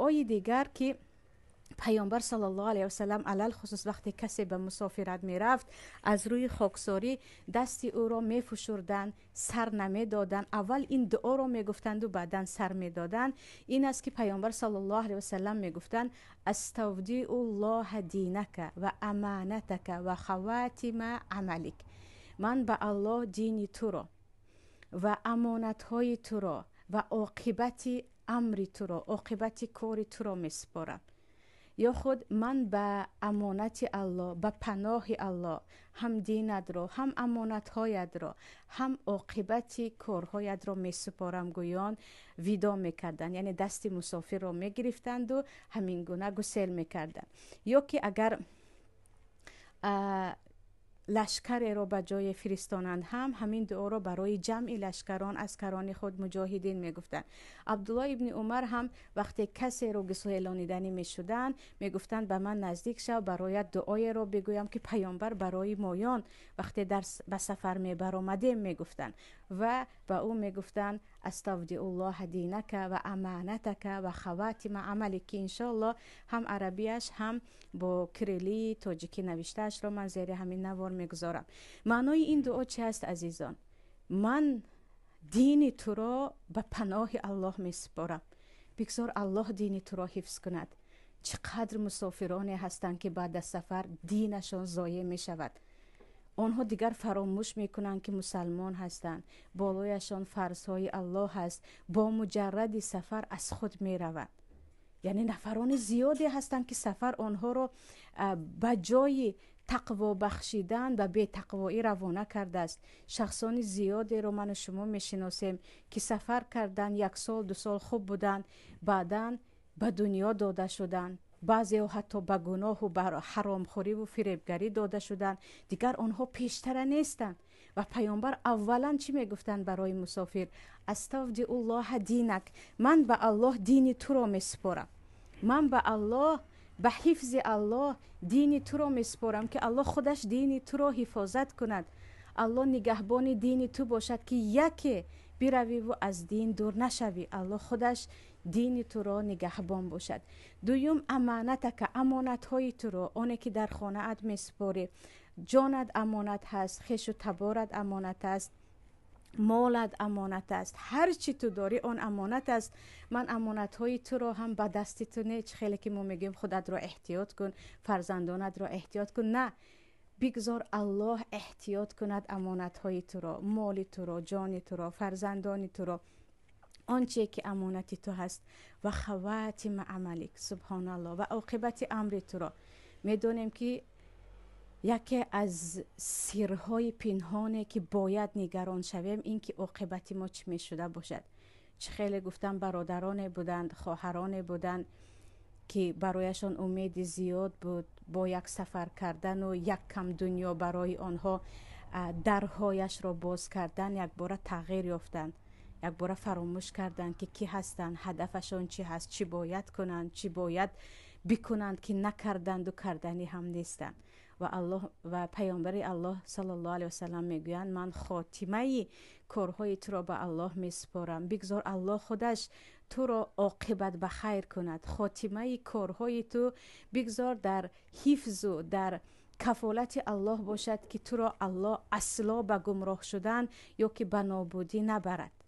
دعای دیگر که پیامبر صلی الله علیه و سلم علل خصوص وقتی کسی به مسافرت می رفت از روی خاکساری دستی او را می فشردن، سر نمی دادن. اول این دعا را می گفتند و بعدا سر می دادن. این است که پیامبر صلی الله علیه و سلم می گفتند استودیع الله دینک و امانتک و خواتم عملک. من به الله دین تو را و امانت های تو را و عاقبت امر تو را، عاقبت کار تو را می سپارم. یا خود من به امانت الله، به پناه الله، هم دینت را، هم امانت هایت را، هم عاقبت کارهایت را می سپارم گویان ویدا می کردن. یعنی دست مسافر را می گرفتند و همین گونه گسیل می کردن. یا که اگر لشکر را به جای فرستانند هم همین دعا را برای جمع لشکران اسکران خود مجاهدین می گفتند. عبدالله ابن عمر هم وقتی کسی را گسیلانیدنی می شدند می گفتند به من نزدیک شو برایت دعای را بگویم که پیامبر برای مایان وقتی به سفر می برآمدیم می گفتند و به او می گفتند استودیع الله دینک و امانتک و خواتم عملک. که انشاءالله هم عربیش هم با کریلی تاجیکی نوشتهش را من زیر همین نوار میگذارم. معنای این دعا چه است عزیزان؟ من دین تو را به پناه الله میسپارم. بگذار الله دین تو را حفظ کند. چقدر مسافرانی هستند که بعد از سفر دینشان ضایع می شود. آنها دیگر فراموش میکنند که مسلمان هستند، بالایشان فرضهای الله هست، با مجرد سفر از خود میروند. یعنی نفران زیادی هستند که سفر آنها را به جای تقوا بخشیدن و به تقوایی روانه کرده است. شخصان زیادی رو من و شما میشناسیم که سفر کردن، 1 سال 2 سال خوب بودن، بعداً به دنیا داده شدن. بعضی ها حتی به گناه و بر حرامخوری و فریبگری داده شدن. دیگر آنها پیشتر نیستند. و پیامبر اولا چی میگفتند برای مسافر؟ استودیع الله دینک. من به الله دین تو را میسپارم. من به الله، به حفظ الله دین تو را میسپارم که الله خودش دین تو را حفاظت کند. الله نگهبان دین تو باشد که یکی بروی و از دین دور نشوی. الله خودش دین تو را نگهبان باشد. دوم امانتک، امانت های تو را، آنی که در خانه ات میسپاری. جانت امانت هست، خویش و تبارت امانت است، مالت امانت است، هر چی تو داری آن امانت است. من امانت های تو را هم به دست تو نه. خیلی که ما میگیم خودت را احتیاط کن، فرزندانت را احتیاط کن، نه، بگذار الله احتیاط کند امانت های تو را، مال تو را، جان تو را، فرزندان تو را، آنچه که امانت تو هست. و خواتم عملک، سبحان الله، و عاقبت امر تو را. میدونیم که یکی از سرهای پنهانه که باید نگران شویم این که عاقبت ما چه می شده باشد. چه خیلی گفتم برادران بودند، خواهران بودند که برایشان امید زیاد بود با یک سفر کردن و یک کم دنیا برای آنها درهایش را باز کردن، یک بار تغییر یافتند. یک بار فراموش کردند که کی هستند، هدفشان چی هست، چی باید کنند، چی باید بکنند که نکردند و کردنی هم نیستند. و الله و پیامبر الله صلی الله علیه و سلم میگویند من خاتمه کارهای تو را به الله میسپارم. بگذار الله خودش تو را عاقبت به خیر کند. خاتمه کارهای تو بگذار در حفظ و در کفالت الله باشد که تو را الله اصلا به گمراه شدن یا که به نابودی نبرد.